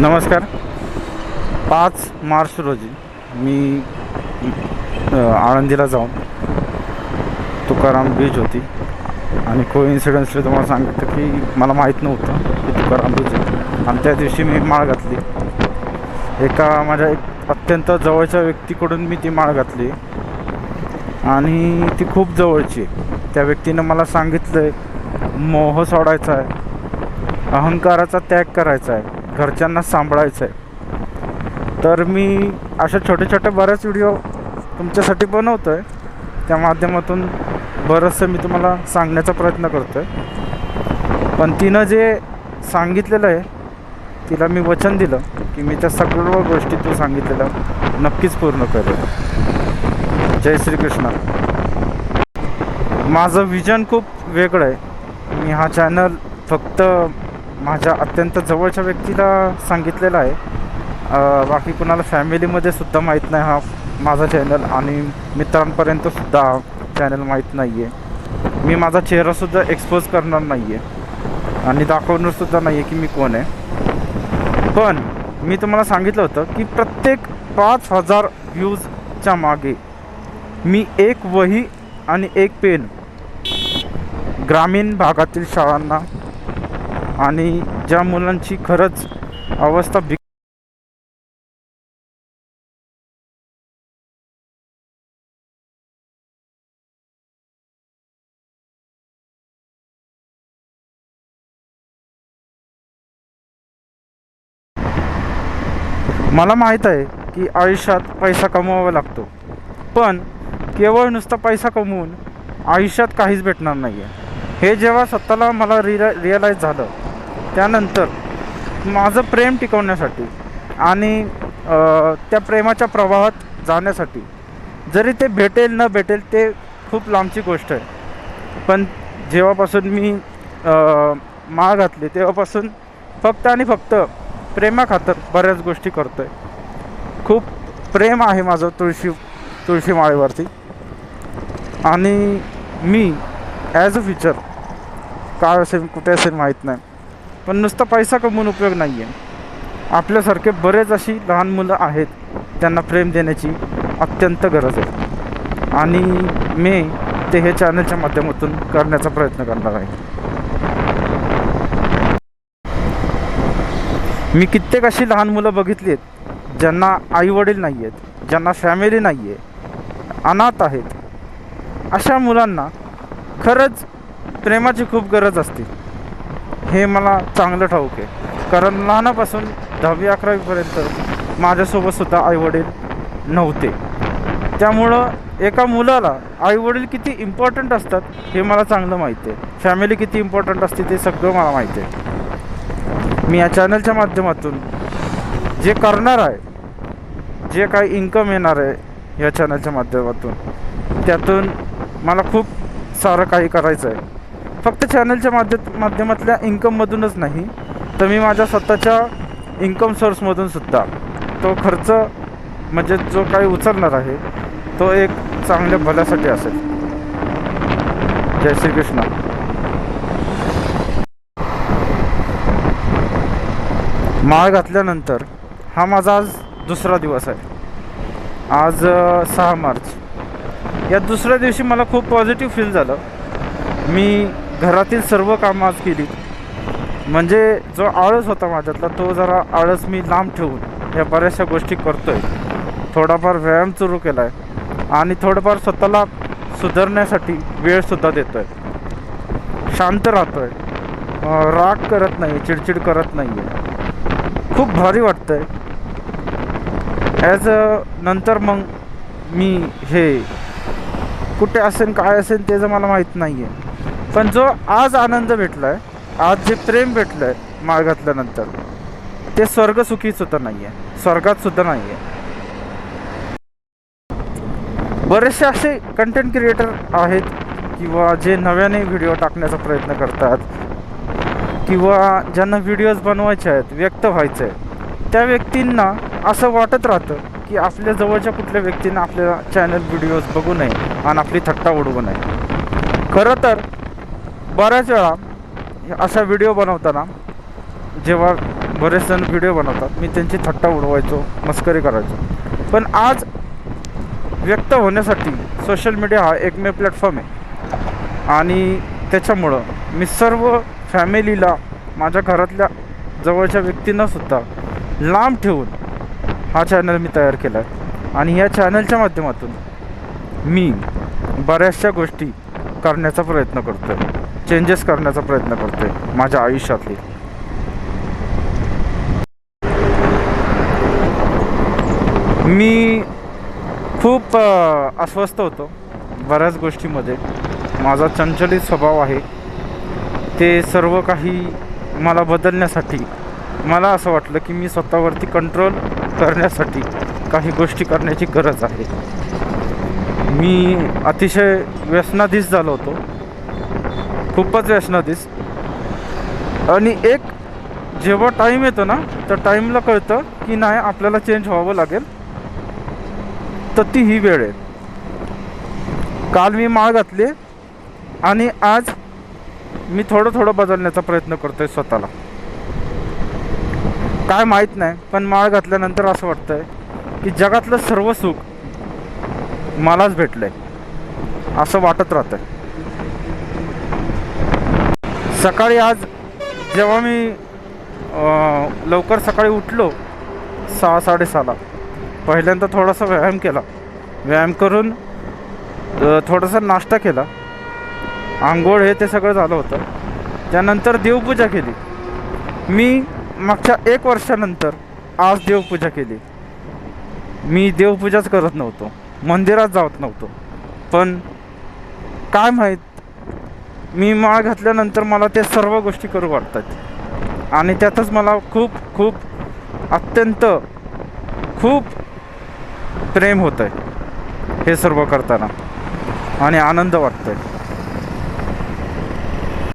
नमस्कार. 5 मार्च रोजी मी आळंदीला जाऊन तुकाराम बीच होती आणि कोइन्सिडन्सली तुम्हाला सांगितलं की मला माहीत नव्हतं की तुकाराम बीच आहे. आणि त्या दिवशी मी माळ घातली. एका माझ्या एक अत्यंत जवळच्या व्यक्तीकडून मी ती माळ घातली आणि ती खूप जवळची आहे. त्या व्यक्तीनं मला सांगितलं मोह सोडायचा आहे, अहंकाराचा त्याग करायचा आहे, घरच्यांना सांभाळायचं आहे. तर मी अशा छोटे छोटे बरेच व्हिडिओ तुमच्यासाठी बनवतो आहे. त्या माध्यमातून बरंचसं मी तुम्हाला सांगण्याचा प्रयत्न करतो आहे. पण तिनं जे सांगितलेलं आहे तिला मी वचन दिलं की मी त्या सर्व गोष्टी तू सांगितलेल्या नक्कीच पूर्ण करेन. जय श्रीकृष्ण. माझं विजन खूप वेगळं आहे. मी हा चॅनल फक्त माझ्या अत्यंत जवळच्या व्यक्तीला सांगितलेला आहे. बाकी कुणाला फॅमिलीमध्ये सुद्धा माहीत नाही हा माझा चॅनल, आणि मित्रांपर्यंत सुद्धा हा चॅनल माहीत नाही आहे. मी माझा चेहरासुद्धा एक्सपोज करणार नाही आहे आणि दाखवणारसुद्धा नाही आहे की मी कोण आहे. पण मी तुम्हाला सांगितलं होतं की प्रत्येक 5000 व्ह्यूजच्या मागे मी एक वही आणि एक पेन ग्रामीण भागातील शाळांना आणि ज्या मुलांची खरंच अवस्था मला माहीत आहे की आयुष्यात पैसा कमवावा लागतो, पण केवळ नुसता पैसा कमवून आयुष्यात काहीच भेटणार नाही आहे. हे जेव्हा स्वतःला मला रिअलाईज झालं, त्यानंतर माझं प्रेम टिकवण्यासाठी आणि त्या प्रेमाच्या प्रवाहात जाण्यासाठी, जरी ते भेटेल न भेटेल ते खूप लांबची गोष्ट आहे, पण जेव्हापासून मी माळ घातली तेव्हापासून फक्त आणि फक्त प्रेमाखातर बऱ्याच गोष्टी करतो आहे. खूप प्रेम आहे माझं तुळशी माळेवरती. आणि मी ॲज अ फ्युचर काय असेल कुठे असेल माहीत नाही, पण नुसता पैसा कमवून उपयोग नाही आहे. आपल्यासारखे बरेच अशी लहान मुलं आहेत त्यांना प्रेम देण्याची अत्यंत गरज आहे, आणि मी ते हे चॅनलच्या माध्यमातून करण्याचा प्रयत्न करणार आहे. मी कित्येक अशी लहान मुलं बघितली आहेत ज्यांना आईवडील नाही आहेत, ज्यांना फॅमिली नाही आहे, अनाथ आहेत. अशा मुलांना खरंच प्रेमाची खूप गरज असते, हे मला चांगलं ठाऊक आहे. कारण लहानापासून 10वी-11वीपर्यंत माझ्यासोबतसुद्धा आईवडील नव्हते. त्यामुळं एका मुलाला आईवडील किती इम्पॉर्टंट असतात हे मला चांगलं माहिती आहे. फॅमिली किती इम्पॉर्टंट असते ते सगळं मला माहिती आहे. मी या चॅनलच्या माध्यमातून जे करणार आहे, जे काही इन्कम येणार आहे या चॅनलच्या माध्यमातून, त्यातून मला खूप सारं काही करायचं आहे. फक्त चॅनलच्या माध्यमातल्या इन्कममधूनच नाही, तर मी माझ्या स्वतःच्या इन्कम सोर्समधून सुद्धा तो खर्च म्हणजे जो काही उचलणार आहे तो एक चांगल्या भल्यासाठी असेल. जय श्रीकृष्ण. माळ घातल्यानंतर हा माझा आज दुसरा दिवस आहे. आज 6 मार्च. या दुसऱ्या दिवशी मला खूप पॉझिटिव्ह फील झालं. मी घरातील सर्व कामं आज केली. म्हणजे जो आळस होता माझ्यातला तो जरा आळस मी लांब ठेवून या बऱ्याचशा गोष्टी करतो आहे. थोडाफार व्यायाम सुरू केला आहे आणि थोडंफार स्वतःला सुधारण्यासाठी वेळसुद्धा देतो आहे. शांत राहतो आहे, राग करत नाही, चिडचिड करत नाही आहे. खूप भारी वाटतं आहे. नंतर मग मी हे कुठे असेल काय असेल ते जर मला माहीत नाही आहे, पण जो आज आनंद भेटला आहे, आज जे प्रेम भेटलं आहे माळ घातल्यानंतर, ते स्वर्गसुखीसुद्धा नाही आहे, स्वर्गातसुद्धा नाही आहे. बरेचसे असे कंटेंट क्रिएटर आहेत किंवा जे नव्याने व्हिडिओ टाकण्याचा प्रयत्न करतात किंवा ज्यांना व्हिडिओज बनवायचे आहेत, व्यक्त व्हायचं आहे, त्या व्यक्तींना असं वाटत राहतं की आपल्या जवळच्या कुठल्या व्यक्तींना आपल्या चॅनल व्हिडिओज बघू नये आणि आपली थट्टा उडवू नये. खरं तर बऱ्याच वेळा अशा व्हिडिओ बनवताना जेव्हा बरेच जण व्हिडिओ बनवतात, मी त्यांची थट्टा उडवायचो, मस्करी करायचो. पण आज व्यक्त होण्यासाठी सोशल मीडिया हा एकमेव प्लॅटफॉर्म आहे. आणि त्याच्यामुळं मी सर्व फॅमिलीला, माझ्या घरातल्या जवळच्या व्यक्तींनासुद्धा लांब ठेवून हा चॅनल मी तयार केला आहे. आणि ह्या चॅनलच्या माध्यमातून मी बऱ्याचशा गोष्टी करण्याचा प्रयत्न करतो आहे, चेंजेस करण्याचा प्रयत्न करतो आहे माझ्या आयुष्यातली. मी खूप अस्वस्थ होतो बऱ्याच गोष्टीमध्ये. माझा चंचलित स्वभाव आहे. ते सर्व काही मला बदलण्यासाठी मला असं वाटलं की मी स्वतःवरती कंट्रोल करण्यासाठी काही गोष्टी करण्याची गरज आहे. मी अतिशय व्यसनाधीश झालो होतो, खूपच व्यसनाधीश. आणि एक जेव्हा टाईम येतो ना, तर टाईमला कळतं की नाही, आपल्याला चेंज व्हावं लागेल. तर ती ही वेळ आहे. काल मी माळ घातली आणि आज मी थोडं बदलण्याचा प्रयत्न करतो आहे स्वतःला. काय माहीत नाही, पण माळ घातल्यानंतर असं वाटतं आहे की जगातलं सर्व सुख मलाच भेटलं आहे असं वाटत राहतं. सकाळी आज जेव्हा मी लवकर सकाळी उठलो 6-6:30ला, पहिल्यांदा थोडासा व्यायाम केला. व्यायाम करून थोडासा नाश्ता केला, आंघोळ हे ते सगळं झालं होतं. त्यानंतर देवपूजा केली. मी मागच्या 1 वर्षानंतर आज देवपूजा केली. मी देवपूजाच करत नव्हतो, मंदिरात जात नव्हतो. पण काय माहीत, मी माळ घातल्यानंतर मला ते सर्व गोष्टी करू वाटतात. आणि त्यातच मला खूप अत्यंत खूप प्रेम होतं आहे हे सर्व करताना, आणि आनंद वाटतो आहे.